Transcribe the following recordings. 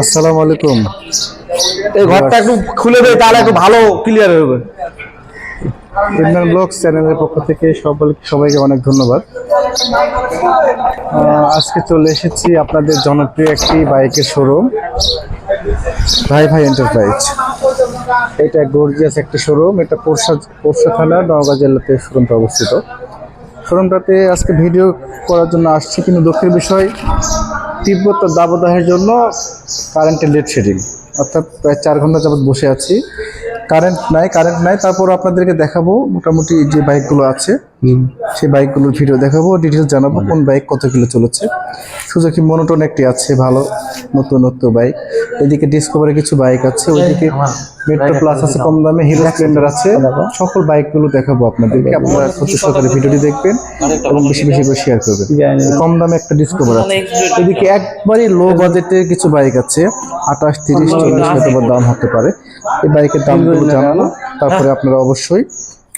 আসসালামু আলাইকুম। এই ঘরটা একটু খুলে দেয় তাহলে একটু ভালো ক্লিয়ার হবে। ইমরান ব্লগস চ্যানেলের পক্ষ থেকে সবাইকে অনেক ধন্যবাদ। আজকে চলে এসেছি আপনাদের জনপ্রিয় একটি বাইকের শোরুম, ভাই ভাই এন্টারপ্রাইজ। এটা গর্জিয়াস একটি শোরুম। এটা পোরশা থানা, নওগাঁ জেলাতে শোরুমটা অবস্থিত। শোরুমটাতে আজকে ভিডিও করার জন্য আসছি, কিন্তু দুঃখের বিষয় তীব্র দাবদাহের জন্য কারেন্টের লোডশেডিং, অর্থাৎ প্রায় 4 ঘন্টা যাবত বসে আছি। কারেন্ট নাই। তারপর আপনাদেরকে দেখাবো মোটামুটি যে বাইকগুলো আছে, সেই বাইকগুলোর ভিডিও দেখাবো, ডিটেলস জানাবো কোন বাইক কত কিলো চলেছে। সুজুকি মনোটন একটি আছে, ভালো নতুন বাইক। এদিকে ডিসকভারি কিছু বাইক আছে, ওইদিকে মেট্রো প্লাস আছে কম দামে, হিরো স্প্লেন্ডার আছে। সকল বাইকগুলো দেখাবো আপনাদেরকে। আপনারা ধৈর্য সহকারে ভিডিওটি দেখবেন এবং বেশি বেশি করে শেয়ার করবেন। কম দামে একটা ডিসকভার আছে। এদিকে একবারই লো বাজেটের কিছু বাইক আছে, 28, 30, 40 হয়তো দাম হতে পারে। এই বাইকের দামগুলো জানানো, তারপরে আপনারা অবশ্যই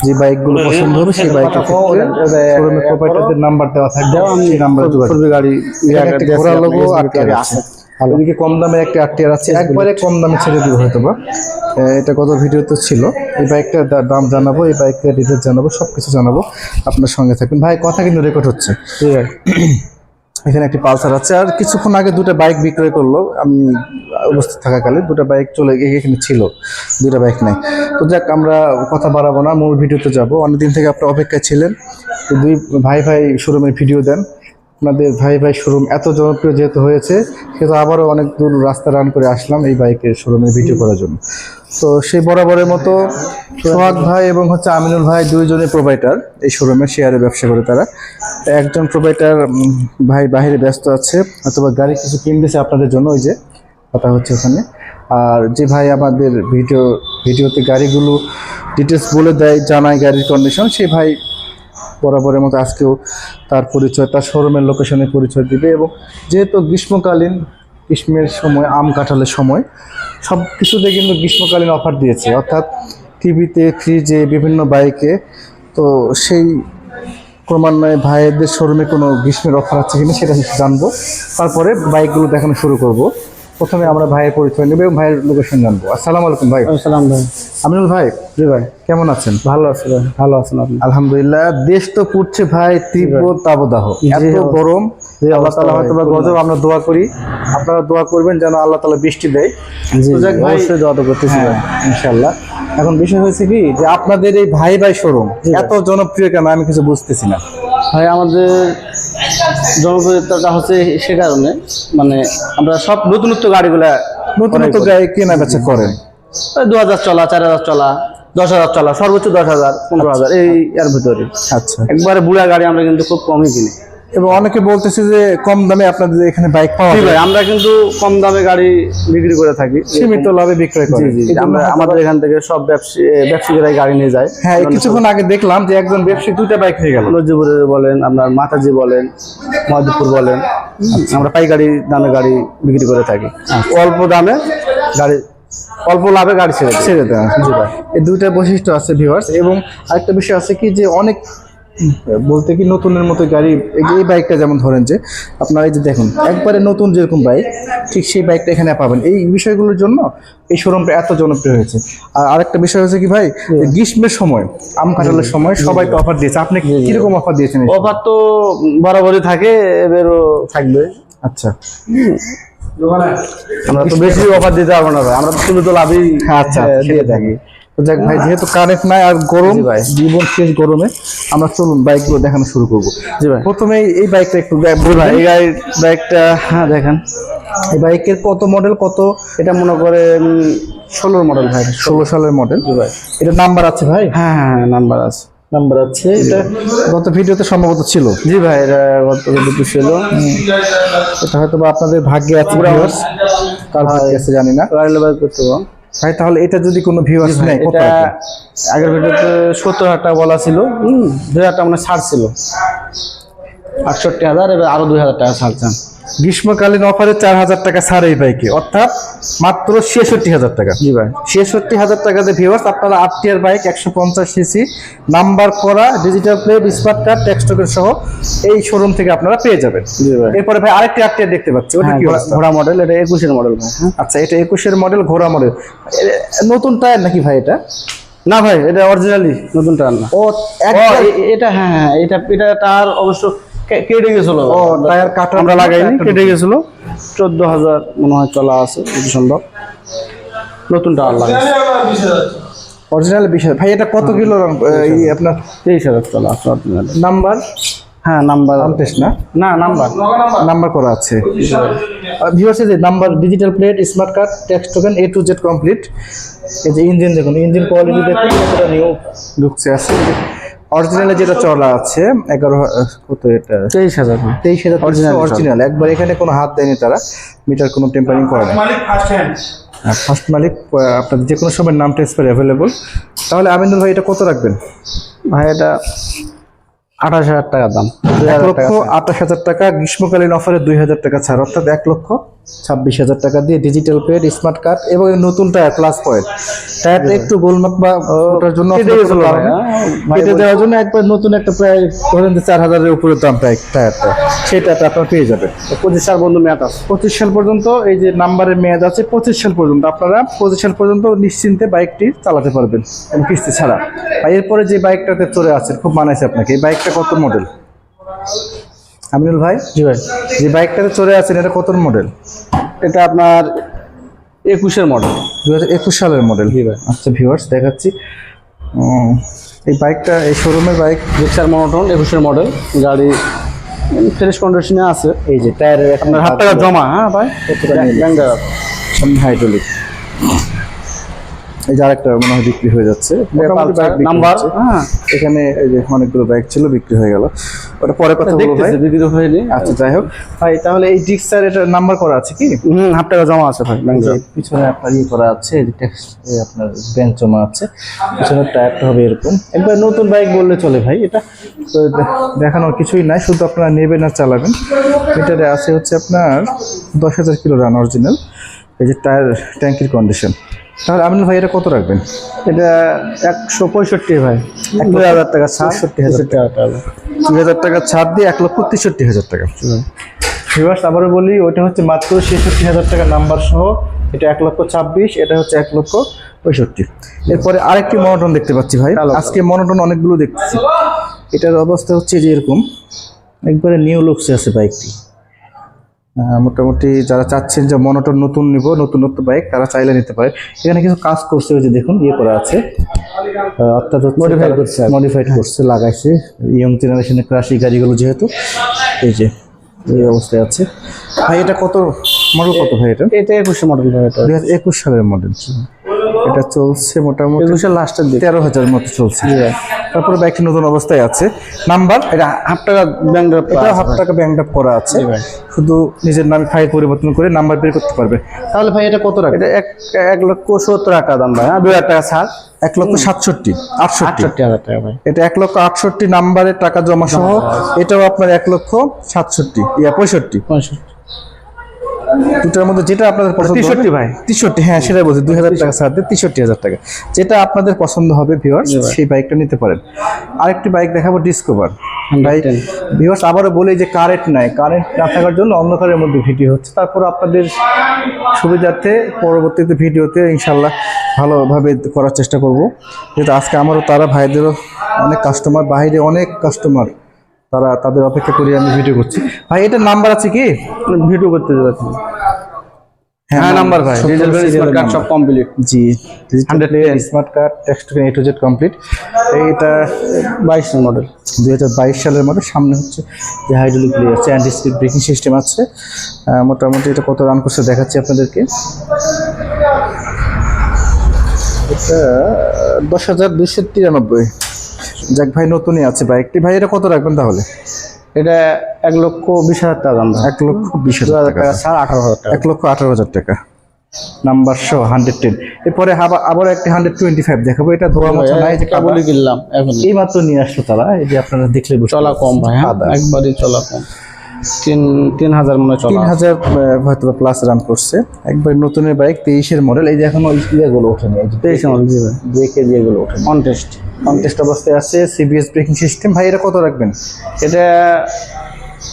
যে বাইকগুলো পছন্দ হবে সেই বাইকের ক্ষেত্রে শোরুমের প্রোপাইটারদের নাম্বার দেওয়া থাকবে, সেই নাম্বারে যোগাযোগ। গাড়ি ঘোড়া লোগো আরটিআর আছে। এদিকে কম দামে একটা আরটিআর আছে, একবারে কম দামে ছেড়ে দিব হয়তো বা। এটা গত ভিডিওতে ছিল। এই বাইকটার দাম জানাবো, এই বাইকের ডিটেলস জানাবো, সবকিছু জানাবো। আপনার সঙ্গে থাকবেন ভাই। কথা কিন্তু রেকর্ড হচ্ছে। এখানে একটি পালসার আছে। আর কিছুক্ষণ আগে 2টা বাইক বিক্রয় করলো, আমি উপস্থিত থাকাকালে 2টা বাইক চলে গিয়ে এখানে ছিল, 2টা বাইক নাই। তো যাক, আমরা কথা বাড়াবো না, মূল ভিডিওতে যাবো। অনেকদিন থেকে আপনার অপেক্ষায় ছিলেন, দুই ভাই ভাই শোরুমের ভিডিও দেন। আপনাদের ভাই ভাই শোরুম এত জনপ্রিয় যেহেতু হয়েছে, সেহেতু আবারও অনেক দূর রাস্তা রান করে আসলাম এই বাইকের শোরুমের ভিডিও করার জন্য। তো সেই বরাবরের মতো সোহাগ ভাই এবং আমিনুল ভাই দুইজনের প্রোভাইডার এই শোরুমে, শেয়ারে ব্যবসা করে তারা। একজন প্রোভাইডার ভাই বাইরে ব্যস্ত আছে, অথবা গাড়ি কিছু কিনতেছে আপনাদের জন্য, ওই যে কথা হচ্ছে ওখানে। আর যে ভাই আমাদের ভিডিওতে গাড়িগুলো ডিটেলস বলে দেয়, জানায় গাড়ির কন্ডিশন, সেই ভাই বরাবরের মতো আজকেও তার পরিচয়, তার শোরুমের লোকেশনের পরিচয় দিবে। এবং যেহেতু গ্রীষ্মের সময়, আম কাঁঠালের সময়, সব কিছুতে কিন্তু গ্রীষ্মকালীন অফার দিয়েছে, অর্থাৎ টিভিতে, ফ্রিজে, বিভিন্ন বাইকে। তো সেই ক্রমান্বয়ে ভাইয়েদের শোরুমে কোনো গ্রীষ্মের অফার আছে কিনা সেটা জানবো, তারপরে বাইকগুলো দেখানো শুরু করব। প্রথমে আমরা ভাইয়ের পরিচয় নেব এবং ভাইয়ের লোকেশন জানবো। আসসালামু আলাইকুম ভাই। আসসালাম ভাই। আমিনুল ভাই। জি ভাই। কেমন আছেন? ভালো আছি ভাই। ভালো আছেন আপনি? আলহামদুলিল্লাহ। দেশ তো পড়ছে ভাই তীব্র দাবদাহ, এত গরম। আল্লাহ তাআলা হয়তো বা গজব, আমরা দোয়া করি, আপনারা দোয়া করবেন যেন আল্লাহ তাআলা বৃষ্টি দেয়। অবশ্যই দোয়া তো করতেছি ইনশাআল্লাহ। এখন বিষয় হয়েছে কি, যে আপনাদের এই ভাই ভাই শোরুম এত জনপ্রিয় কেন আমি কিছু বুঝতেছি না ভাই। আমাদের জনপ্রিয়তাটা হচ্ছে সে কারণে, মানে আমরা সব নতুনত্ব গাড়িগুলা নতুন গাড়ি কেনা বেচা করেন। 2000 চলা, 4000 চলা, 10,000 চলা, সর্বোচ্চ 10,000, 15,000 এই এর ভিতরে। আচ্ছা, একবারে বুড়া গাড়ি আমরা কিন্তু খুব কমই কিনি। এবং অনেকে বলতেছে যে কম দামে আপনাদের এখানে বাইক পাওয়া যায়। ভাই, আমরা কিন্তু কম দামে গাড়ি বিক্রি করে থাকি, সীমিত লাভে বিক্রয় করি। আমরা আমাদের এখান থেকে সব ব্যবসায়ীরাই গাড়ি নিয়ে যায়। হ্যাঁ, কিছুক্ষণ আগে দেখলাম যে একজন ব্যবসায়ী 2টা বাইক নিয়ে গেল। নজিপুরে বলেন, আপনার মাতাজি বলেন, মহাদেবপুর বলেন, আমরা পাইকারি দামে গাড়ি বিক্রি করে থাকি। অল্প দামে গাড়ি, অল্প লাভে গাড়ি ছেড়ে দেয়। জি ভাই, এই 2টা বৈশিষ্ট্য আছে ভিউয়ার্স। এবং আরেকটা বিষয় আছে কি, যে অনেক বলতে কি নতুনের মতো গাড়ি, এই বাইকটা যেমন ধরেন যে আপনারা এই যে দেখুন, একবারে নতুন যেরকম বাইক, ঠিক সেই বাইকটা এখানে পাবেন। এই বিষয়গুলোর জন্য এই শোরুমটা এত জনপ্রিয় হয়েছে। আর আরেকটা বিষয় হচ্ছে কি ভাই, গ্রীষ্মের সময়, আম কাঁঠালের সময় সবাই তো অফার দিয়েছে। আপনি কিরকম অফার দিয়েছেন? অফার তো বরাবরই থাকে, এবারও থাকবে। আচ্ছা, আমরা তো বেশি অফার দিতে পারবো না ভাই, আমরা তো শুধু তো লাভই দিয়ে থাকি। তো যাক ভাই, যেহেতু কারেন্ট নাই আর গরম, জীবন শেষ গরমে, আমরা চলুন বাইকগুলো দেখানো শুরু করবো। জি ভাই। প্রথমে এই বাইকটা একটু এই গাড়ির বাইকটা দেখেন। এই বাইকের কত মডেল, কত? এটা মনে করেন 16 মডেল ভাই। 16 সালের মডেল। জি ভাই। এটা নাম্বার আছে ভাই? হ্যাঁ, নাম্বার আছে। এটা গত ভিডিওতে সম্ভবত ছিল। জি ভাই, এটা গত ভিডিওতে ছিল। এটা হয়তো বা আপনাদের ভাগ্যে আছে, কার ভাগ্যে আছে জানি না। ভাই তাহলে এটা যদি কোনো ভিউয়ার্স নেয়, এটা আগের ভিডিওতে 70,000 টাকা বলা ছিল, 2,000 টাকা মানে ছাড় ছিল, 68,000, এবার আরো 2,000 টাকা ছাড় চান। গ্রীষ্মকালীন অফারে 4,000 টাকা ছাড় এই বাইকে, অর্থাৎ মাত্র 66,000 টাকা। জি ভাই। 66,000 টাকাতে ভিউয়ার্স আপনারা 8 টিয়ার বাইক 150 সিসি নাম্বার করা digital plate smart card tax token সহ এই শোরুম থেকে আপনারা পেয়ে যাবেন। জি ভাই। এরপরে ভাই আরেকটি 8 টিয়ার দেখতে পাচ্ছি, ওটা হ্যাঁ, কি অবস্থা? ঘোড়া মডেল, এটা 21-এর মডেল ভাই। হ্যাঁ। আচ্ছা, এটা 21-এর মডেল, ঘোড়া মডেল। নতুন টায়ার নাকি ভাই এটা? না ভাই, এটা অরিজিনালি নতুন টায়ার না। ও এটা হ্যাঁ, এটা টায়ার অবশ্য কেটে গেছিল। ও টায়ার কাটা আমরা লাগাইনি, কেটে গেছিল। 14,000 মনে হয় চলা আছে, যদি সম্ভব। নতুন টায়ার লাগাইছে। অরিজিনাল 20,000। ভাই এটা কত কিলো আপনার? 23,000 চলা আছে অরিজিনাল। নাম্বার? হ্যাঁ, নাম্বার আনটেস না, না, নাম্বার করা আছে। ভিউয়ার্স, এই যে number, digital plate, smart card, tax token A to Z complete. এই যে ইঞ্জিন দেখুন, ইঞ্জিন কোয়ালিটি দেখুন, কতটা নিউ ঢুকছে আছে। অরিজিনালে যেটা চলা আছে 11 কত এটা 23,000। 23,000 অরিজিনাল একবার, এখানে কোনো হাত দেয়নি তারা, মিটার কোনো টেম্পারিং করে না। ফার্স্ট মালিক, আপনাদের যে কোনো সময় নাম ট্রান্সফার অ্যাভেলেবল। তাহলে আমিনুল ভাই এটা কত রাখবেন? ভাই এটা 28,000 টাকা দাম। 1,28,000 টাকা, গ্রীষ্মকালীন অফারে 2,000 টাকা ছাড়, অর্থাৎ 1,26,000 টাকা দিয়ে ডিজিটাল প্লেট স্মার্ট কার্ড এবং এই নতুন টায়ার প্লাস পয়েন্ট। টায়ারটা একটু গোলমাক বা ওটার জন্য কেটে দেওয়ার জন্য একবার নতুন একটা প্রায় ধরেন যে 4,000-এর উপরে দাম টায়ারটা, সেটা আপনার পেয়ে যাবেন। 25 সাল পর্যন্ত মেয়াদ আছে। 25 সাল পর্যন্ত এই যে নাম্বারের মেয়াদ আছে, 25 সাল পর্যন্ত আপনারা 25 সাল পর্যন্ত নিশ্চিন্তে বাইকটি চালাতে পারবেন এবং কিস্তি ছাড়া। আর এরপরে যে বাইকটাতে চড়ে আছেন, খুব মানাইছে আপনাকে, এই বাইকটা কত মডেল আমিনুল ভাই? জি ভাই। যে বাইকটাতে চড়ে আছেন এটা কত মডেল? এটা আপনার 21-এর মডেল, 2021 সালের মডেল। জি ভাই। আচ্ছা ভিউয়ার্স দেখাচ্ছি, এই বাইকটা এই শোরুমের বাইক, রিক্সার মনোটন 21-এর মডেল, গাড়ি ফ্রেশ কন্ডিশনে আছে। এই যে টায়ারের আপনার 1,000 টাকা জমা। হ্যাঁ ভাই, সামনে হাইড্রোলিক। এই যে আরেকটা মনে হয় বিক্রি হয়ে যাচ্ছে, নাম্বার। হ্যাঁ, এখানে এই যে অনেকগুলো বাইক ছিল, বিক্রি হয়ে গেল, ওটা পরে কথা বলবো ভাই। বিক্রি হয়নি। আচ্ছা যাই হোক ভাই, তাহলে এই ডিক্সার এটা নাম্বার করা আছে কি? 1,000 টাকা জমা আছে ভাই। পিছনে আপনার করা আছে, এই যে ট্যাক্স আপনার ব্যাংক জমা আছে। পিছনের টায়ারটা হবে এরকম, একবার নতুন বাইক বললে চলে ভাই। এটা তো দেখানোর কিছুই নাই, শুধু আপনারা নেবেন আর চালাবেন। এটারে আছে হচ্ছে আপনার 10,000 কিলো রান অরিজিনাল। এই যে টায়ার ট্যাঙ্কির কন্ডিশন। তাহলে আমিনুল ভাই এটা কত রাখবেন? এটা 165 ভাই। 2,000 টাকা ছাড়, 2,000 টাকা ছাড় দিয়ে 1,63,000 টাকা। ভিউয়ার্স আবারও বলি, ওটা হচ্ছে মাত্র 66,000 টাকা নাম্বার সহ। এটা 1,26,000, এটা হচ্ছে 1,65,000। এরপরে আরেকটি মনোটন দেখতে পাচ্ছি ভাই, আজকে মনোটন অনেকগুলো দেখতেছি। এটার অবস্থা হচ্ছে যে এরকম, একবারে নিউ লুকসে আছে বাইকটি। মোটামুটি যারা চাচ্ছেন যে মনোটন নতুন নিব, নতুন বাইক, তারা চাইলে নিতে পারে। এখানে কিছু কাজ করছে, ওই যে দেখুন করা আছে, অর্থাৎ মডিফাইড করছে, লাগাইছে ইয়ং জেনারেশনের ক্রাশি গাড়িগুলো যেহেতু। এই যে এই অবস্থায় আছে ভাই। এটা কত মডেল? কত ভাই এটা? এটা 21 মডেল ভাই। এটা 2021 সালের মডেল। এটা চলছে মোটামুটি 21-এর লাস্টের দিকে 13,000 মতো চলছে। তারপরে বাইকটি নতুন অবস্থায় আছে। নাম্বার এটা 1,000 টাকা ব্যাংক ড্রাফট, এটা 1,000 টাকা ব্যাংক ড্রাফট করা আছে। শুধু নিজের নামে ফাইল পরিবর্তন করে নাম্বার বের করতে পারবে। তাহলে ভাই এটা কত টাকা? এটা 1,70,000 টাকা দাম ভাই। হ্যাঁ, 2,000 টাকা ছাড়, 1,67,000 টাকা ভাই। এটা 1,68,000 নাম্বারের টাকা জমা সহ। এটাও আপনার 1,67,000 65। দুটার মধ্যে যেটা আপনাদের পছন্দ 63 ভাই। 63, হ্যাঁ সেটাই বলছি। 2,000 টাকা ছাড় দিয়ে 63,000 টাকা, যেটা আপনাদের পছন্দ হবে ভিউয়ার্স, সেই বাইকটা নিতে পারেন। আরেকটি বাইক দেখাবো, ডিসকভার। ভাই ভিউয়ার্স আবারও বলি যে কারেন্ট নাই, কারেন্ট না থাকার জন্য অন্ধকারের মধ্যে ভিডিও হচ্ছে। তারপর আপনাদের সুবিধার্থে পরবর্তীতে ভিডিওতে ইনশাল্লাহ ভালোভাবে করার চেষ্টা করব। যেহেতু আজকে আমারও তারা ভাইদেরও অনেক কাস্টমার, বাইরে অনেক কাস্টমার, তারা তাদের অপেক্ষা করে আমি ভিডিও করছি। ভাই এটার নাম্বার আছে কি? ভিডিও করতে যাচ্ছি। হ্যাঁ নাম্বার ভাই, স্মার্ট কার্ড সব complete. G, 110 smart card tax token A to Z complete. এইটা 22 মডেল, 2022 সালের মডেল। সামনে হচ্ছে যে হাইড্রোলিক প্লে আছে, অ্যান্টি স্লিপ ব্রেকিং সিস্টেম আছে। মোটামুটি এটা কত রান করছে দেখাচ্ছি আপনাদেরকে। এটা 10,293। যাক ভাই, নতুনই আছে বাইকটি। ভাই এটা কত রাখবেন তাহলে? এটা 1,20,000 টাকা দাম। 1,20,000 টাকা ছাড়, 18,000 টাকা। 1,18,000 টাকা নাম্বার সহ 110। এরপরে আবার একটা 125 দেখাবো। এটা ধোয়া মোছা নাই, যে কেবলই কিনলাম এখন, এই মাত্র নিয়ে আসলো তারা। এই যে আপনারা দেখলে চলা কম ভাই, একবারই চলা কম। 3000 মনে চলা 3000 হয়তো প্লাস রান করছে। একবার নতুনের বাইক 23-এর মডেল। এই যে এখনো ইয়েগুলো ওঠেনি, এই যে 23 মডেল। জি ভাই, ব্রেকের ইয়েগুলো ওঠেনি, কন্টেস্ট অবস্থায় আছে। CBS braking system. ভাই এটা কত রাখবেন? এটা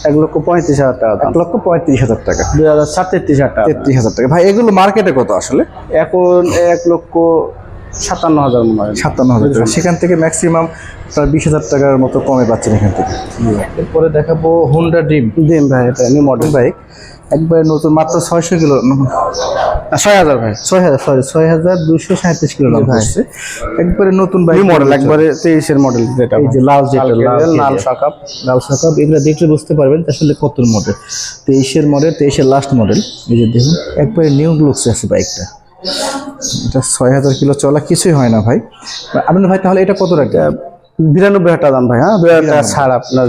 1,35,000 টাকা দাম। 1,35,000 টাকা। 2007 টাকা। 33,000 টাকা। ভাই এগুলো মার্কেটে কত আসলে? এখন 1,57,000 মনে হয়। 57,000 টাকা। সেখান থেকে ম্যাক্সিমাম প্রায় 20,000 টাকার মতো কমে পাচ্ছেন এখান থেকে। এরপরে দেখাবো হোন্ডা ড্রিম। ভাই এটা নিউ মডেল বাইক, একবার নতুন, মাত্র 600 কিলো, 6,000 ভাই, 6,237 কিলো রান করছে। একবারে নতুন বাইক, নিউ মডেল, একবারে 23-এর মডেল। যেটা এই যে লাল, যেটা লাল শাকাপ, এগুলো দেখলে বুঝতে পারবেন আসলে কত মডেল। 23-এর মডেল, 23-এর লাস্ট মডেল। এই যে দেখুন একবারে নিউ লুকস আছে বাইকটা। এটা 6,000 কিলো চলা, কিছুই হয় না ভাই। আপনি ভাই তাহলে এটা কত রাখবে? 92,000 টাকা দাম ভাই। হ্যাঁ, 2,000 টাকা ছাড় আপনার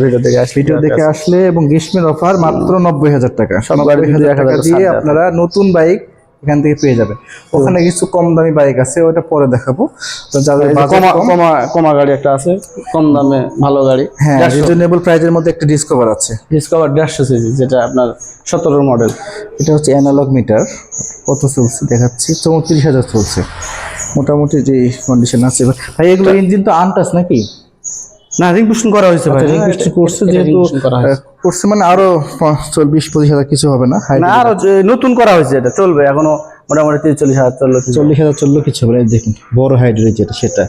ভিডিও দেখে আসলে, এবং গ্রীষ্মের অফার মাত্র 90,000 টাকা। সব গাড়ি 90,000 টাকা দিয়ে ছাড় আপনারা নতুন বাইক এখান থেকে পেয়ে যাবেন। ওখানে কিছু কম দামি বাইক আছে, ওটা পরে দেখাবো। তো যাদের কমা গাড়ি একটা আছে, কম দামে ভালো গাড়ি, হ্যাঁ, রিজনেবল প্রাইজের মধ্যে একটা ডিসকভার আছে। ডিসকভার 150 সিসি, যেটা আপনার 17 মডেল। এটা হচ্ছে অ্যানালগ মিটার। কত চলছে দেখাচ্ছি, 34,000 চলছে। মোটামুটি যে কন্ডিশন আছে। ভাই এগুলো ইঞ্জিন তো আনটাচ নাকি? না, রিংপুশন করা হয়েছে ভাই। রিংপুশন করছে, যেহেতু করছে মানে আরো 20-25,000 কিছু হবে না। না, আরো নতুন করা হয়েছে, এটা চলবে এখনো মোটামুটি 40,000 চললো। 40,000 চললো, কিছু হবে না। দেখুন বড় হাইড্রোলিক যেটা, সেটা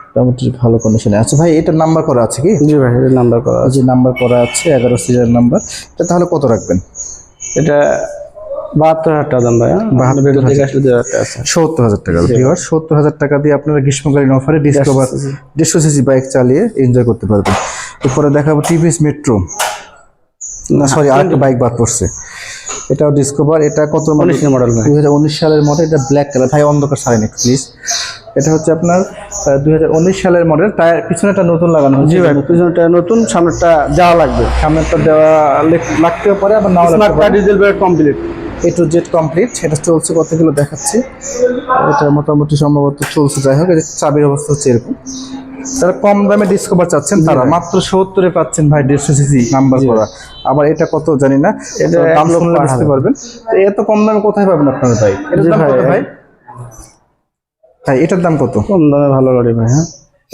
মোটামুটি ভালো কন্ডিশনে আছে। ভাই এটার নাম্বার করা আছে কি? জি ভাই, এর নাম্বার করা আছে। যে নাম্বার করা আছে 11 সিরিয়াল নাম্বার। এটা তাহলে কত রাখবেন? এটা 72,000 টাকা দাম ভাই। 72,000 থেকে আসলে 2,000 টাকা আছে। 70,000 টাকা। 70,000 টাকা দিয়ে আপনারা গ্রীষ্মকালীন অফারে ডিসকভার 150 সিসি বাইক চালিয়ে এনজয় করতে পারবেন। এরপরে দেখাবো টিভিএস মেট্রো। না সরি, আরেকটা বাইক বাদ পড়ছে। এটাও ডিসকভার। এটা কত মডেল? 2019 সালের মডেল। এটা ব্ল্যাক কালার। ভাই অন্ধকার সারেন প্লিজ। এটা হচ্ছে আপনার 2019 সালের মডেল। টায়ার পিছনেটা নতুন লাগানো হয়েছে। জি ভাই, পিছনেটা নতুন, সামনেরটা যাওয়া লাগবে। সামনেরটা দেওয়া লাগতেও পারে, আবার নাও লাগতে পারে। Diesel brake complete, A to Z complete. এটা চলছে কতগুলো দেখাচ্ছি। এটা মোটামুটি সম্ভবত চলছে। যাই হোক, এটা চাবির অবস্থা হচ্ছে এরকম। যারা কম দামে ডিসকভার চাচ্ছেন তারা মাত্র 70-এ পাচ্ছেন ভাই 150 সিসি নাম্বার করা। আবার এটা কত জানি না, এটা দাম শুনলে বুঝতে পারবেন। তো এত কম দামে কোথায় পাবেন আপনারা ভাই? এটার দাম কত ভাই? ভাই এটার দাম কত? কম দামে ভালো গাড়ি ভাই। হ্যাঁ,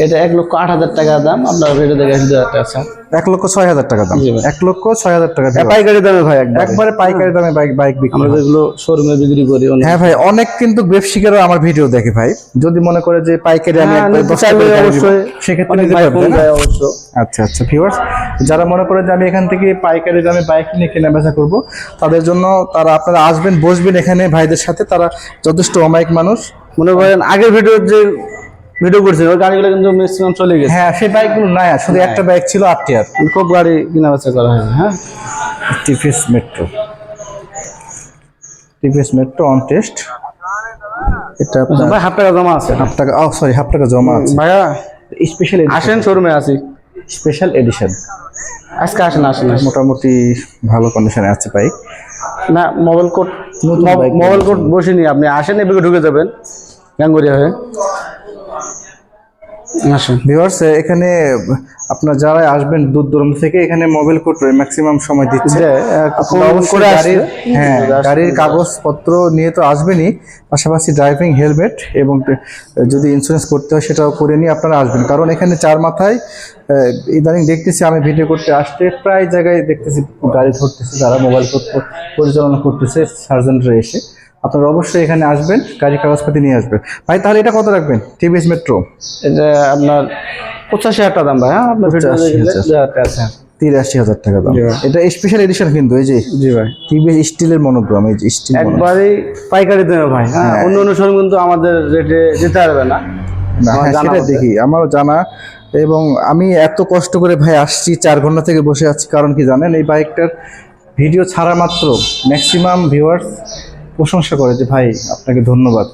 এটা 1,08,000 টাকা দাম। আপনার রেটে দেখে 2,000 টাকা আছে। 1,06,000 টাকা দাম। 1,06,000 টাকা পাইকারি দামে ভাই, একবারে পাইকারি দামে বাইক বিক্রি। আমরা যেগুলো শোরুমে বিক্রি করি। হ্যাঁ ভাই, অনেক কিন্তু ব্যবসায়ীরাও আমার ভিডিও দেখে ভাই। যদি মনে করে যে পাইকারি আমি একবার 10 টাকা অবশ্যই সেক্ষেত্রে নিতে পারবেন অবশ্য। আচ্ছা আচ্ছা ভিউয়ার্স, যারা মনে করে যে আমি এখান থেকে পাইকারি দামে বাইক কিনে কেনা বেচা করব, তাদের জন্য আপনারা আসবেন, বসবেন এখানে ভাইদের সাথে। তারা যথেষ্ট অমায়িক মানুষ। মনে করেন আগের ভিডিও করছেন, ওই গাড়িগুলো কিন্তু ম্যাক্সিমাম চলে গেছে। হ্যাঁ, সেই বাইকগুলো নাই, শুধু একটা বাইক ছিল 8 টিয়ার। খুব গাড়ি কেনা বেচা করা হয়েছে। হ্যাঁ, টিভিএস মেট্রো অন টেস্ট। এটা ভাই হাফ টাকা জমা আছে। হাফ টাকা জমা আছে ভাইয়া। স্পেশাল আসেন, শোরুমে আছি। স্পেশাল এডিশন আজকে আসেন। মোটামুটি ভালো কন্ডিশনে আছে বাইক। না, মোবাইল কোড বসেনি, আপনি আসেন, এদিকে ঢুকে যাবেন গাঙ্গুরিয়া হয়ে। ভিউয়ার্স, এখানে আপনারা যারা আসবেন দূর দূরান্ত থেকে, এখানে মোবাইল কোড ম্যাক্সিমাম সময় দিচ্ছে। হ্যাঁ, গাড়ির কাগজপত্র নিয়ে তো আসবেনই, পাশাপাশি ড্রাইভিং হেলমেট এবং যদি ইন্স্যুরেন্স করতে হয় সেটাও করে নিয়ে আপনারা আসবেন। কারণ এখানে চার মাথায় ইদানিং দেখতেছি, আমি ভিডিও করতে আসতে প্রায় জায়গায় দেখতেছি গাড়ি ধরতেছে, যারা মোবাইল কোড পরিচালনা করতেছে সার্জেন্টরা এসে। আপনারা অবশ্যই এখানে আসবেন, গাড়ির কাগজপাতি নিয়ে আসবেন। ভাই তাহলে এটা কত রাখবেন? টিভিএস মেট্রো এটা আপনার 85,000 টাকা দাম ভাই। হ্যাঁ, আপনার 83,000 টাকা দাম। এটা স্পেশাল এডিশন কিন্তু। এই যে জি ভাই, টিভিএস স্টিলের মনোগ্রাম। এই যে স্টিল একবারই পাইকারি দেবে ভাই। হ্যাঁ, অন্য শোরুম কিন্তু আমাদের রেটে যেতে পারবে না। সেটা দেখি, আমারও জানা। এবং আমি এত কষ্ট করে ভাই আসছি, 4 ঘন্টা থেকে বসে আছি। কারণ কি জানেন, এই বাইকটার ভিডিও ছাড়া মাত্র ম্যাক্সিমাম ভিউয়ার্স প্রশংসা করে যে ভাই আপনাকে ধন্যবাদ।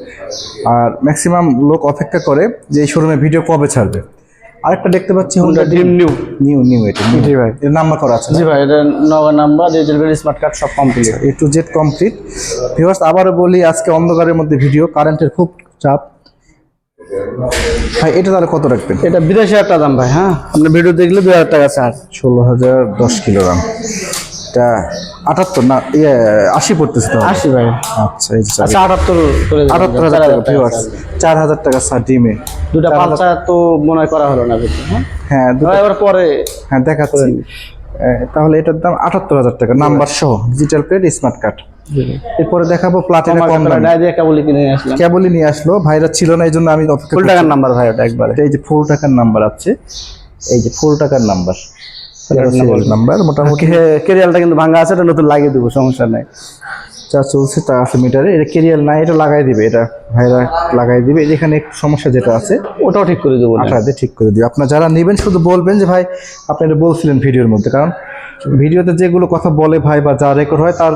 আর ম্যাক্সিমাম লোক অপেক্ষা করে যে এই শোরুমে ভিডিও কবে ছাড়বে। আরেকটা দেখতে পাচ্ছি হোন্ডা ড্রিম নিউ। এটা জি ভাই, এর নাম্বার করা আছে। জি ভাই, এটা নগর নাম্বার, ডিজিটাল স্মার্ট কার্ড সব complete. A to Z complete. Viewers আবারও বলি, আজকে অন্ধকারের মধ্যে ভিডিও, কারেন্টের খুব চাপ। ভাই এটা তাহলে কত রাখবেন? এটা 82,000 টাকা দাম ভাই। হ্যাঁ, আপনার ভিডিও দেখলে 2,000 টাকা ছাড়। 16,000 10 কিলোগ্রাম, এটা 78 না 80 পড়তেছে তো? 80 ভাই। আচ্ছা এই যে আচ্ছা 78 করে দিন। 78,000 টাকা ভিউয়ার্স, 4,000 টাকা ছাড় ডিমে। দুটা পাঁচটা তো মনে হয় করা হলো না ভিডিও। হ্যাঁ হ্যাঁ, এবার পরে হ্যাঁ দেখাচ্ছি। তাহলে এটার দাম 78,000 টাকা নাম্বার সহ, ডিজিটাল প্লেট, স্মার্ট কার্ড। এরপরে দেখাবো প্লাটিনা কম দামে। ডাইরেক্ট কেবলই কিনে নিয়ে আসলাম। কেবলই নিয়ে আসলো, ভাইরা ছিল না এই জন্য আমি অপেক্ষা ফুল টাকার নাম্বার ভাই, ওটা একবারে। এই যে ফুল টাকার নাম্বার আছে, এই যে ফুল টাকার নাম্বার নাম্বার মোটামুটি কেরিয়ালটা কিন্তু ভাঙা আছে, এটা নতুন লাগিয়ে দেবো, সমস্যা নাই। যা চলছে তা আছে মিটারে। এটা কেরিয়াল নাই, এটা লাগাই দিবে, এটা ভাইরা লাগাই দিবে। যেখানে একটু সমস্যা যেটা আছে ওটাও ঠিক করে দেবো, আঠা দিয়ে ঠিক করে দিবে। আপনার যারা নেবেন শুধু বলবেন যে ভাই আপনি এটা বলছিলেন ভিডিওর মধ্যে, কারণ ভিডিওতে যেগুলো কথা বলে ভাই বা যা রেকর্ড হয় তার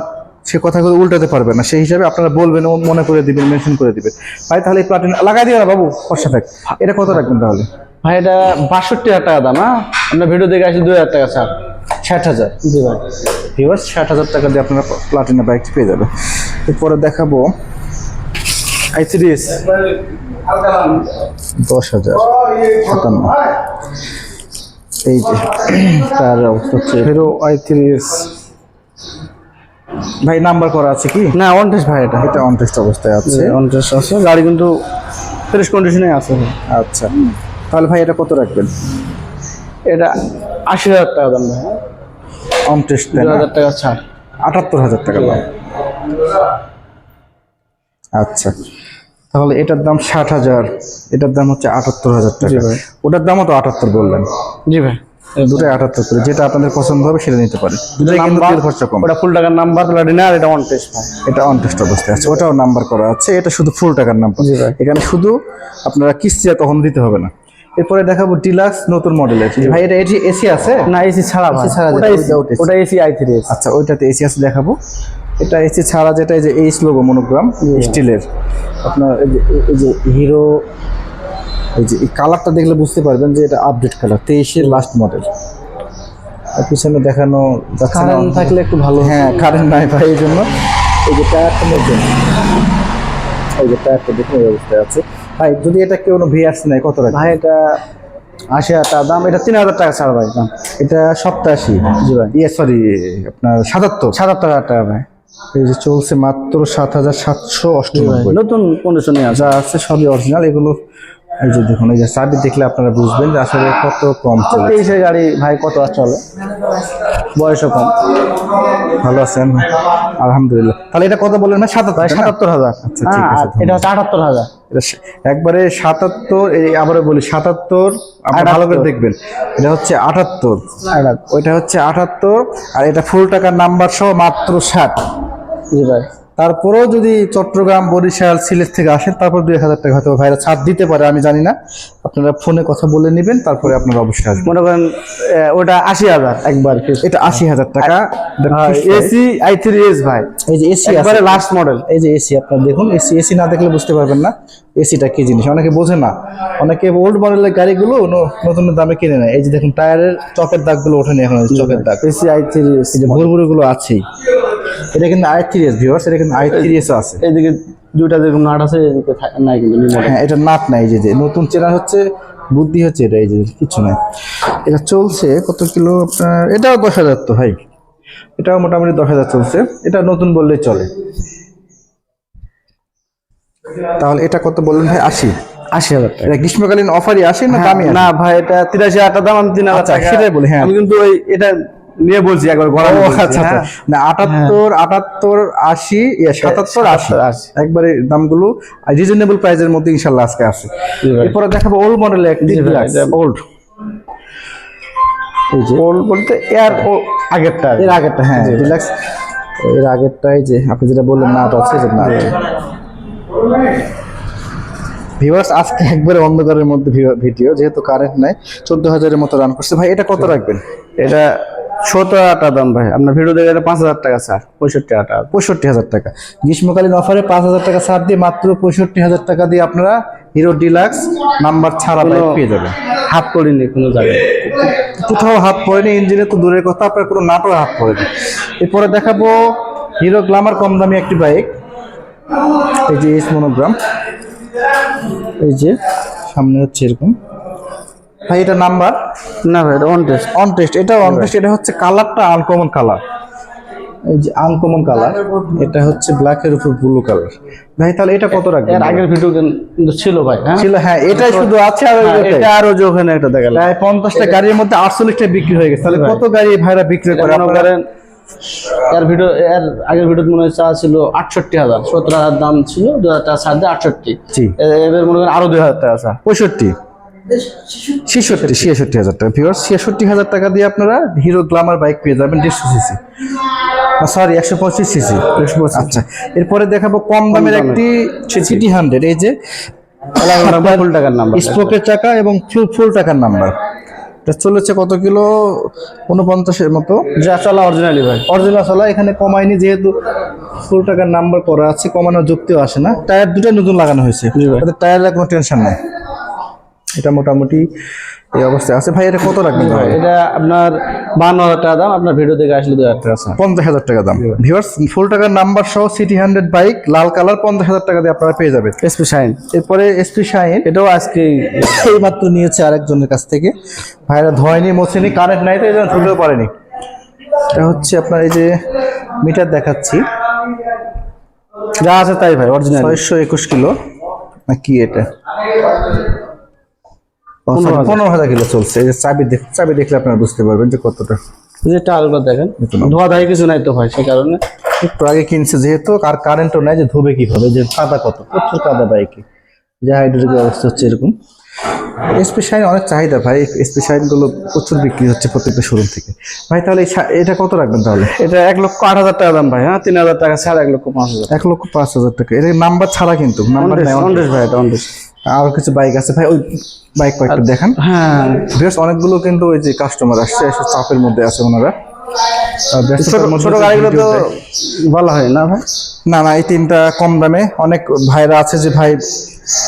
সে কথাগুলো উল্টাতে পারবে না, সেই হিসাবে আপনারা বলবেন ও মনে করে দিবেন, মেনশন করে দিবেন। ভাই তাহলে এই প্লাটিনা লাগাই দিবে না বাবু, খরচা থাক। এটা কত রাখবেন তাহলে? ভাই এটা 62,000 টাকা দাম। হ্যাঁ, আপনার ভিডিও দেখে আসি 2,000 টাকা ছাড়। 60,000। জি ভাই। ভিউয়ার্স 60,000 টাকা দিয়ে আপনারা প্লাটিনা বাইকটি পেয়ে যাবেন। এরপরে দেখাবো i3s 10,000 57। এই যে তার অবস্থা হচ্ছে হিরো i3s ভাই নাম্বার করা আছে কি? না, অন টেস্ট ভাই। এটা এটা অন টেস্ট অবস্থায় আছে। অন টেস্ট আছে, গাড়ি কিন্তু ফ্রেশ কন্ডিশনে আছে। আচ্ছা তাহলে ভাই এটা কত রাখবেন? এটা 80,000 টাকা দাম ভাই। অন টেস্ট 2,000 টাকা ছাড়। 78,000 টাকা দাম। আচ্ছা তাহলে এটার দাম 60,000, এটার দাম হচ্ছে 78,000 টাকা। ওটার দামও তো 78 বললেন? জি ভাই। দুটোই 78 করে, যেটা আপনাদের পছন্দ হবে সেটা নিতে পারে। দুটোই কিন্তু তেল খরচা কম। ওটা ফুল টাকার নাম্বার প্লাটিনা, আর এটা অন টেস্ট ভাই। এটা অন টেস্ট অবস্থায় আছে, ওটাও নাম্বার করা আছে। এটা শুধু ফুল টাকার নাম্বার। জি ভাই। এখানে শুধু আপনারা কিস্তি তখন দিতে হবে না। এরপরে দেখাবো ডিলাক্স নতুন মডেলের। ভাই এটা এসি আছে না? এসি ছাড়া ভাই। এসি ছাড়া, ওটা যেটা এসি, without AC। ওটা এসি i3s। আচ্ছা ওইটাতে এসি আছে দেখাবো। এটা এসি ছাড়া, যেটা এই যে এইচ লোগো মনোগ্রাম স্টিলের, আপনার এই যে হিরো, এই যে এই কালারটা দেখলে বুঝতে পারবেন যে এটা আপডেট কালার, 23-এর লাস্ট মডেল। পিছনে দেখানো যাচ্ছে না, কারেন্ট থাকলে একটু ভালো। হ্যাঁ কারেন্ট নাই ভাই, এই জন্য। এই যে টায়ারটা নতুন, এই যে টায়ারটা দেখুন এই অবস্থায় আছে। ভাই যদি এটা কেউ ভিআরসি নাই কত রাখবে? ভাই এটা 80,000 টাকা দাম। এটা 3,000 টাকা ছাড় ভাই দাম। এটা 87। জি ভাই। সরি আপনার 77। 77,000 টাকা ভাই। এই যে চলছে মাত্র 7,798। নতুন কন্ডিশনে আছে। যা আছে সবই অরিজিনাল। এগুলো এই যে দেখুন, এই যে চাবি দেখলে আপনারা বুঝবেন যে আসলে কত কম চলে। 23-এর গাড়ি ভাই কত আর চলে, বয়সও কম। ভালো আছেন? আলহামদুলিল্লাহ। তাহলে এটা কত বললেন না? 77। 77,000। আচ্ছা ঠিক আছে। এটা হচ্ছে 78,000। এটা একবারে 77। এই আবারও বলি 77, আপনি ভালো করে দেখবেন। এটা হচ্ছে 78, ওইটা হচ্ছে 78, আর এটা ফুল টাকার নাম্বার সহ মাত্র 60। জি ভাই। তারপরেও যদি চট্টগ্রাম, বরিশাল, সিলেট থেকে আসেন তারপর 2,000 টাকা হয়তো ভাইরা ছাড় দিতে পারে, আমি জানি না। আপনারা ফোনে কথা বলে নেবেন, তারপরে আপনারা অবশ্যই আসবেন। মনে করেন ওটা 80,000 একবার। এটা 80,000 টাকা এসি i3s ভাই। এই যে এসি একবারে লাস্ট মডেল। এই যে এসি আপনারা দেখুন, এসি না দেখলে বুঝতে পারবেন না এসিটা কি জিনিস। অনেকে বোঝে না, অনেকে ওল্ড মডেলের গাড়িগুলো নতুন দামে কিনে নেয়। এই যে দেখুন টায়ারের চকের দাগগুলো ওঠেনি এখন, চকের দাগ। এসি i3s, এই যে ভুরভুরিগুলো আছেই। এটা কিন্তু i3s ভিউয়ার্স, এটা কিন্তু i3s আছে। এইদিকে দুইটা যেরকম নাট আছে, এদিকে নাই কিন্তু। হ্যাঁ এটা নাট নাই, যে নতুন চেনা হচ্ছে, বুদ্ধি হচ্ছে এটা। এই যে কিছু নাই। এটা চলছে কত কিলো আপনার? এটাও 10,000 তো ভাই, এটাও মোটামুটি 10,000 চলছে। এটা নতুন বললেই চলে। তাহলে এটা কত বললেন ভাই? 80। 80,000 টাকা। এটা গ্রীষ্মকালীন অফারই আসে না দামি? না ভাই, এটা 83,000 টাকা দাম। আমি 3,000 টাকা সেটাই বলি। হ্যাঁ আমি কিন্তু ওই এটা নিয়ে বলছি একবার গড়া। আচ্ছা আচ্ছা, না 78, 80, 77, 80 একবারে দামগুলো রিজনেবল প্রাইসের মধ্যে ইনশাআল্লাহ আজকে আছে। এরপরে দেখাবো ওল্ড মডেলের একটি ডিলাক্স। ওল্ড, এই যে ওল্ড বলতে এর আগেরটা, এর আগেরটা। হ্যাঁ ডিলাক্স এর আগেরটাই, যে আপনি যেটা বললেন নাট আছে, যে নাট। ভিউয়ার্স আজকে একবারে অন্ধকারের মধ্যে ভিডিও, যেহেতু কারেন্ট নাই। 14,000-এর মতো রান করছে। ভাই এটা কত রাখবেন? এটা 17,000 টাকা দাম ভাই। আপনার ভিডিও দেখে 5,000 টাকা ছাড়। 65,000 টাকা। 65,000 টাকা গ্রীষ্মকালীন অফারে 5,000 টাকা ছাড় দিয়ে মাত্র 65,000 টাকা দিয়ে আপনারা হিরো ডিলাক্স নাম্বার ছাড়া বাইক পেয়ে যাবেন। হাত পড়িনি কোনো জায়গায়, কোথাও হাত পড়েনি, ইঞ্জিনে তো দূরের কথা, আপনার কোনো নাটও হাত পড়েনি। এরপরে দেখাবো হিরো গ্ল্যামার কম দামি একটি বাইক। এই যে এস মনোগ্রাম, এই যে সামনে হচ্ছে এরকম ভাই, এটা নাম্বার না ভাই, এটা অন টেস্ট। অন টেস্ট, এটা অন টেস্ট। এটা হচ্ছে কালারটা আনকমন কালার, এই যে আনকমন কালার। এটা হচ্ছে ব্ল্যাকের উপর ব্লু কালার। ভাই তাহলে এটা কত রাখবেন? এর আগের ভিডিও কিন্তু ছিল ভাই, হ্যাঁ ছিল, হ্যাঁ এটাই শুধু আছে। আর এটা আরো যে ওখানে একটা দেখালাম, প্রায় 50টা গাড়ির মধ্যে 48টা বিক্রি হয়ে গেছে। তাহলে কত গাড়ি ভাইরা বিক্রি করে? মনে করেন এর আগের ভিডিও মনে হয় চা ছিল 68,000, 17,000 দাম ছিল, 2,000 টাকা ছাড় দিয়ে 68। জি, এবার মনে করেন আরো 2,000 টাকা আছে, 65, 66,000 টাকা। ভিউয়ার্স 66,000 টাকা দিয়ে আপনারা হিরো গ্ল্যামার বাইক পেয়ে যাবেন 150 সিসি, সরি 125 সিসি। আচ্ছা, এরপরে দেখাবো কম দামের একটি সিটি 100। এই যে ফুল টাকার নাম্বার, স্পোকের চাকা এবং ফুল টাকার নাম্বার। এটা চলেছে কত কিলো? 49-এর মতো। যা চলা অরিজিনালি ভাই, অরিজিনাল চলা, এখানে কমায়নি যেহেতু ফুল টাকার নাম্বার করা আছে, কমানোর যুক্তিও আসে না। টায়ার দুটো নতুন লাগানো হয়েছে, টায়ারের কোনো টেনশন নাই। এটা মোটামুটি এই অবস্থায় আছে। ভাই এটা কত রাখবেন? এটা আপনার 52,000 টাকা দাম, আপনার ভিডিও থেকে আসলে 2,000 টাকা আছে, 50,000 টাকা দাম। ভিউয়ার্স ফুল টাকার নাম্বার সহ সিটি 100 বাইক লাল কালার 50,000 টাকা দিয়ে আপনারা পেয়ে যাবেন। SP shine. এরপরে এসপি শাইন, এটাও আজকে এই মাত্র নিয়েছে আরেকজনের কাছ থেকে। ভাইরা ধোয়নি, মোছেনি, কারেন্ট নাই তো এই জন্য ধুতেও পারেনি। এটা হচ্ছে আপনার এই যে মিটার দেখাচ্ছি, যা আছে তাই ভাই অরিজিনাল, 621 কিলো না কি এটা? 15,000 কিলো চলছে। এই যে চাবি দেখলে আপনারা বুঝতে পারবেন যে কতটা। যে টায়ারগুলো দেখেন, ধোয়া ধাই কিছু নাই তো ভাই, সেই কারণে একটু আগে কিনছে যেহেতু, আর কারেন্টও নাই যে ধোবে কিভাবে, যে কাদা কত, প্রচুর কাদা বাইকে, যে হাইড্রোলিকের অবস্থা হচ্ছে এরকম। এসপি শাইন অনেক চাহিদা ভাই, এসপি শাইনগুলো প্রচুর বিক্রি হচ্ছে প্রত্যেকটা শোরুম থেকে। ভাই তাহলে এটা কত রাখবেন তাহলে? এটা 1,08,000 টাকা দাম ভাই, হ্যাঁ 3,000 টাকা ছাড়া 1,05,000। 1,05,000 টাকা। এটা নাম্বার ছাড়া কিন্তু, নাম্বার নাই। ভাই এটা অনটেস। আরো কিছু বাইক আছে ভাই, ওই বাইক কয়েকটা দেখান। হ্যাঁ বেশ অনেকগুলো কিন্তু ওই যে কাস্টমার আসছে, এসে চাপের মধ্যে আছে ওনারা। ছোট গাড়িগুলো তো বলা হয় না ভাই। না এই তিনটা কম দামে। অনেক ভাইরা আছে যে ভাই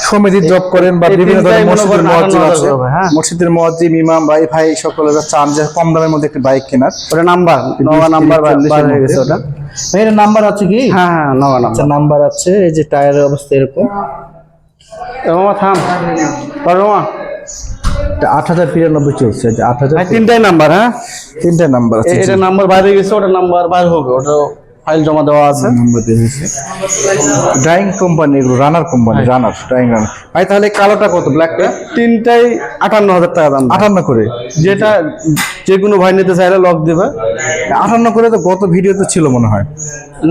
সমিতির জব করেন বা বিভিন্ন ধরনের মসজিদের মুয়াজ্জিন আছে, মসজিদের মুয়াজ্জিন, ইমাম ভাই সকলেরা চান যে কম দামের মধ্যে একটা বাইক কেনার। ওটা নাম্বার নওয়া নাম্বার হয়ে গেছে ওটা। ভাই এর নাম্বার আছে কি? হ্যাঁ নওয়া আচ্ছা নাম্বার আছে। এই যে টায়ারের অবস্থা এরকম। মামা থাম, মামা 8,093 চলছে। 8,000 তিনটাই নাম্বার, হ্যাঁ তিনটা নাম্বার আছে। এটা নাম্বার বাইরে গেছে, ওটা নাম্বার বাইরে হবে, ওটা ফাইল জমা দেওয়া আছে। নাম্বার দিয়ে দিয়েছে। ড্রাইং কোম্পানি, এগুলো রানার কোম্পানি, রানার ড্রাইং রানার। ভাই তাহলে কালোটা কত? ব্ল্যাকটা তিনটাই 58,000 টাকা দাম। 58 করে। যেটা যে কোনো ভাই নিতে চাইলে লক দিবে। 58 করে তো গত ভিডিওতে ছিল মনে হয়,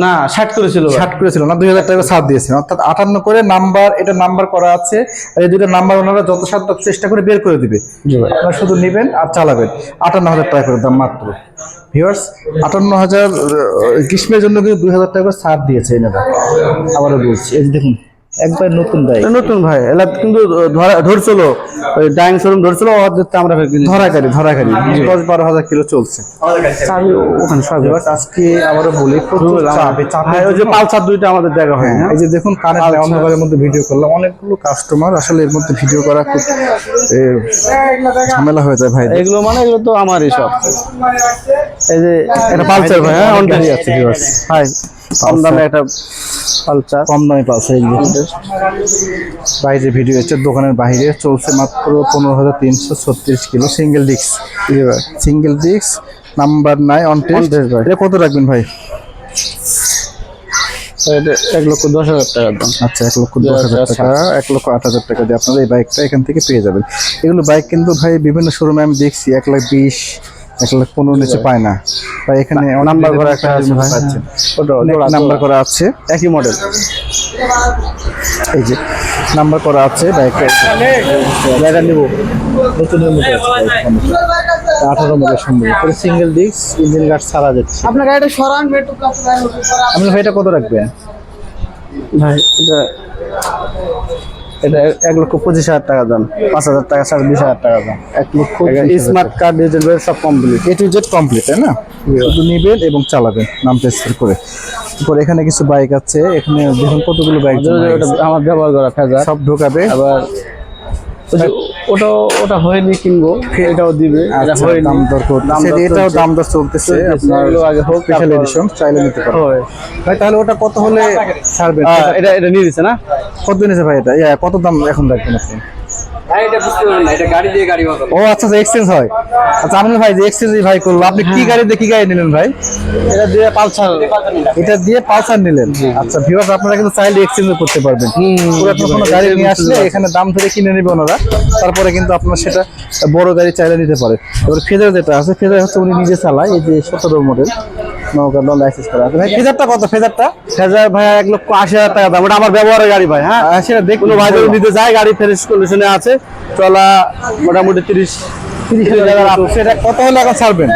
না 60 করেছিল, 60 করেছিল না, 2,000 টাকা ছাড় দিয়েছেন। অর্থাৎ 58 করে নাম্বার, এটা নাম্বার করা আছে। আর এই দুটো নাম্বার ওনারা যত সাধ্য চেষ্টা করে বের করে দিবে। আপনারা শুধু নেবেন আর চালাবেন। 58,000 টাকা করে দাম মাত্র। ভিউয়ার্স 58,000 গ্রীষ্মের জন্য কিন্তু 2,000 টাকা করে ছাড় দিয়েছে এনারা। আবারও বলছি, এই যে দেখুন একবার নতুন বাইক, নতুন ভাই। এলা কিন্তু ধরছিল ওই ডাইং শোরুম ধরছিল, আমরা ধরা গাড়ি 10-12,000 কিলো চলছে। ওখানে সব। আজকে আবারও বলি ওই যে পালসার দুইটা আমাদের দেখা হয়। এই যে দেখুন কারেন্ট অন্ধকারের মধ্যে ভিডিও করলাম, অনেকগুলো কাস্টমার, আসলে এর মধ্যে ভিডিও করা খুব ঝামেলা হয়ে যায় ভাই। এগুলো মানে এগুলো তো আমারই সব। এই যে একটা পালসার ভাই, হ্যাঁ অনটেস আছে ভাই, কম দামে একটা পালসার, কম দামে পালসার। বাইরে ভিডিও হচ্ছে, দোকানের বাইরে চলছে মাত্র 15,336 kilo single disc. Single disc, number নাই, অনটেস্ট। এটা কত রাখবেন ভাই? 1,10,000 টাকা দাম। আচ্ছা 1,10,000 টাকা, 1,08,000 টাকা দিয়ে আপনারা এই বাইকটা এখান থেকে পেয়ে যাবেন। এগুলো বাইক কিন্তু ভাই বিভিন্ন শোরুমে আমি দেখছি 1,20,000, 1,15,000 নিচে পায় না। তাই এখানে নাম্বার করা একটা আছে ভাই, ওটা নাম্বার করা আছে, একই মডেল। এই যে নাম্বার করা আছে বাইকটা। এটা নিব নতুনের মধ্যে আছে, 18 মডেল সম্ভব। সিঙ্গেল ডিস্ক, ইঞ্জিন গার্ড ছাড়া যাচ্ছে। আপনার গাড়িটা সরান, আপনি ভাইটা কত রাখবেন ভাই? এটা 1,25,000 টাকা দাম, 5,000 টাকা ছাড়, 20,000 টাকা দাম। 1,20,000 স্মার্ট কার্ড, ডিজিটাল সব complete, A to Z complete, তাই না? শুধু নেবেন এবং চালাবেন, নাম ট্রান্সফার করে। তারপর এখানে কিছু বাইক আছে, এখানে দেখুন কতগুলো বাইক আমার ব্যবহার করা ফেজার সব ঢোকাবে। আবার ওটা হয়নি, কিনবো, এটাও দিবে। এটাও দাম দর চলতেছে, আগে হোক, স্পেশাল এডিশন চাইলে নিতে পারবেন ভাই। তাহলে ওটা কত হলে ছাড়বেন? এটা নিয়ে দিচ্ছে না, কত নিয়েছে ভাই এটা? কত দাম এখন রাখবেন আপনি? ভাই এটা বুঝতে পারবেন না, এটা গাড়ি দিয়ে গাড়ি বদল। ও আচ্ছা, এক্সচেঞ্জ হয়। আচ্ছা আমিনুল ভাই, যে এক্সচেঞ্জ ভাই করলো, আপনি কি গাড়ি দিয়ে কি গাড়ি নিলেন ভাই? এটা দিয়ে পালসার। এটা দিয়ে পালসার নিলেন। আচ্ছা ভিউয়ার্স, আপনারা কিন্তু চাইলে এক্সচেঞ্জ করতে পারবেন। পুরাতন কোনো গাড়ি নিয়ে আসলে এখানে দাম ধরে কিনে নেবে ওনারা, তারপরে কিন্তু আপনার সেটা বড় গাড়ি চাইলে নিতে পারে। এবার ফেজার যেটা আছে, ফেজার হচ্ছে উনি নিজে চালায়, এই যে 17 মডেল নৌকা লাইসেন্স করা আছে। ভাই ফেজারটা কত? ফেজারটা ফেজার ভাই 1,80,000 টাকা দাম। ওটা আমার ব্যবহারের গাড়ি ভাই। হ্যাঁ, সেটা দেখুন কোনো ভাই যদি নিতে যায়, গাড়ি ফ্রেশ কন্ডিশনে আছে, চলা মোটামুটি 30,000। সেটা কত হলে এখন ছাড়বেন?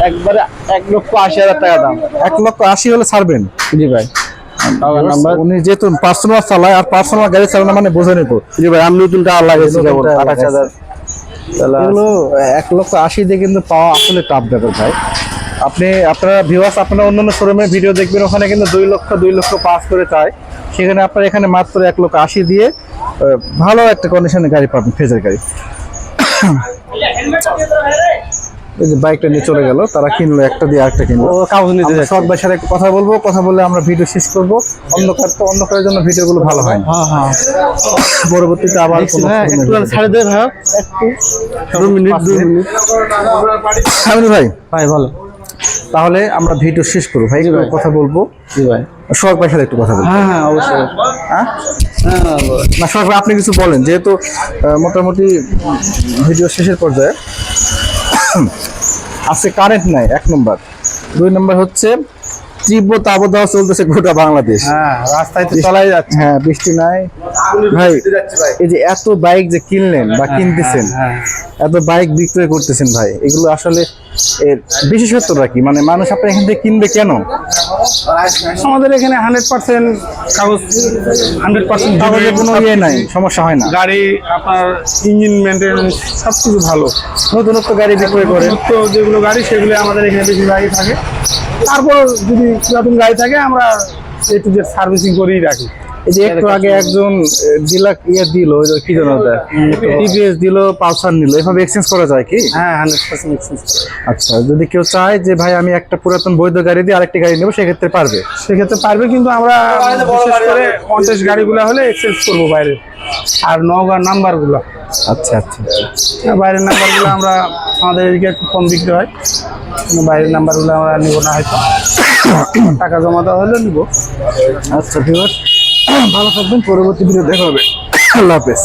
একবারে 1,80,000 টাকা দাম। 1,80,000 হলে ছাড়বেন? জি ভাই। নাম্বার উনি যেহেতু পার্সোনাল চালায়, আর পার্সোনাল গাড়ি চালানো মানে বোঝে নিত। জি ভাই, আমি নতুনটা লাগাইছি কেবল 28,000। এগুলো 1,80,000 দিয়ে কিন্তু পাওয়া আসলে টাফ ব্যাপার ভাই। আপনারা ভিউয়ার্স, আপনারা অন্যান্য শোরুমের ভিডিও দেখবেন, ওখানে কিন্তু 2,00,000 করে চায়। সেখানে আপনারা এখানে মাত্র 1,80,000 দিয়ে ভালো একটা কন্ডিশনের গাড়ি পাবেন, ফেজার গাড়ি। এই যে বাইকটা নিয়ে চলে গেল, তারা কিনলো একটা দিয়ে আরেকটা কিনলো। ও কাগজ নিতে যাচ্ছে। শখ ভাইয়ের সাথে একটু কথা বলবো, কথা বলে আমরা ভিডিও শেষ করবো। অন্ধকারের জন্য ভিডিওগুলো ভালো হয় না। হ্যাঁ। পরবর্তীতে আবার কোনো একটু ছাড়ে দেয় ভাই, একটু 2 মিনিট। আমিনুল ভাই, ভাই বলো। তাহলে আমরা ভিডিও শেষ করবো ভাই, একটু কথা বলবো। জি ভাই। শখ ভাইয়ের সাথে একটু কথা বলবো। হ্যাঁ অবশ্যই। হ্যাঁ না শখ ভাই, আপনি কিছু বলেন, যেহেতু মোটামুটি ভিডিও শেষের পর্যায়ে। আজকে কারেন্ট নাই, 1 নম্বর। 2 নম্বর হচ্ছে তীব্র তাপদাহ চলতেছে গোটা বাংলাদেশ। হ্যাঁ, রাস্তায় তো চলাই যাচ্ছে। হ্যাঁ, বৃষ্টি নাই ভাই। এই যে এত বাইক যে কিনলেন বা কিনতেছেন, এত বাইক বিক্রয় করতেছেন ভাই, এগুলো আসলে এর বিশেষত্বটা কি? মানে মানুষ আপনার এখান থেকে কিনবে কেন? আমাদের এখানে 100% কাগজ, 100% কাগজের কোনো ইয়ে নাই, সমস্যা হয় না। গাড়ি আপনার ইঞ্জিন মেনটেন্যান্স সবকিছু ভালো। নতুনত্ব গাড়ি বিক্রয় করে। তো যেগুলো গাড়ি সেগুলো আমাদের এখানে বেশি গাড়ি থাকে। তারপর যদি পুরাতন গাড়ি থাকে, আমরা A to Z সার্ভিসিং করেই রাখি। এই যে একটু আগে একজন ডিলার দিল, ওই যে কি জানো ওটা, টিভিএস দিল, পালসার নিল, এভাবে এক্সচেঞ্জ করা যায় কি? হ্যাঁ, 100% এক্সচেঞ্জ। আচ্ছা, যদি কেউ চায় যে ভাই আমি একটা পুরাতন বৈধ গাড়ি দিয়ে আরেকটি গাড়ি নেবো, সেক্ষেত্রে পারবে? সেক্ষেত্রে পারবে, কিন্তু আমরা বিশেষ করে কন্টেস্ট গাড়িগুলো হলে এক্সচেঞ্জ করবো বাইরে। আর নওগাঁ নাম্বারগুলো, আচ্ছা। বাইরের নাম্বারগুলো আমরা, আমাদের এদিকে একটু কম বিক্রি হয়, বাইরের নাম্বারগুলো আমরা নিব না, হয়তো টাকা জমা দেওয়া হলে নিব। আচ্ছা ভিউয়ার্স, ভালো থাকবেন, পরবর্তী ভিডিও দেখা হবে। আল্লাহ হাফেজ।